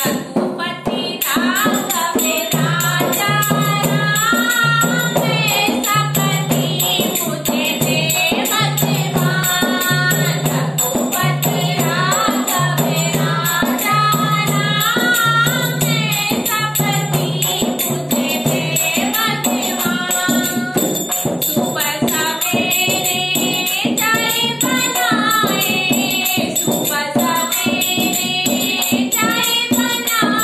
रघुपति राघव राजा राम, सपति मुझे दे बचवान। रघुपति राघव राजा राम, सपति मुझे दे बचवान। सुबह सवेरे चाय बनाए, सुबह सवेरे चाय बनाए,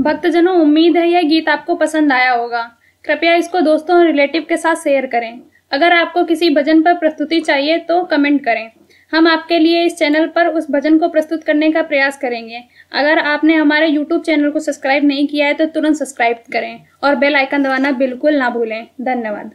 भक्तजनों, उम्मीद है यह गीत आपको पसंद आया होगा। कृपया इसको दोस्तों और रिलेटिव के साथ शेयर करें। अगर आपको किसी भजन पर प्रस्तुति चाहिए तो कमेंट करें। हम आपके लिए इस चैनल पर उस भजन को प्रस्तुत करने का प्रयास करेंगे। अगर आपने हमारे YouTube चैनल को सब्सक्राइब नहीं किया है तो तुरंत सब्सक्राइब करें और बेल आइकन दबाना बिल्कुल ना भूलें। धन्यवाद।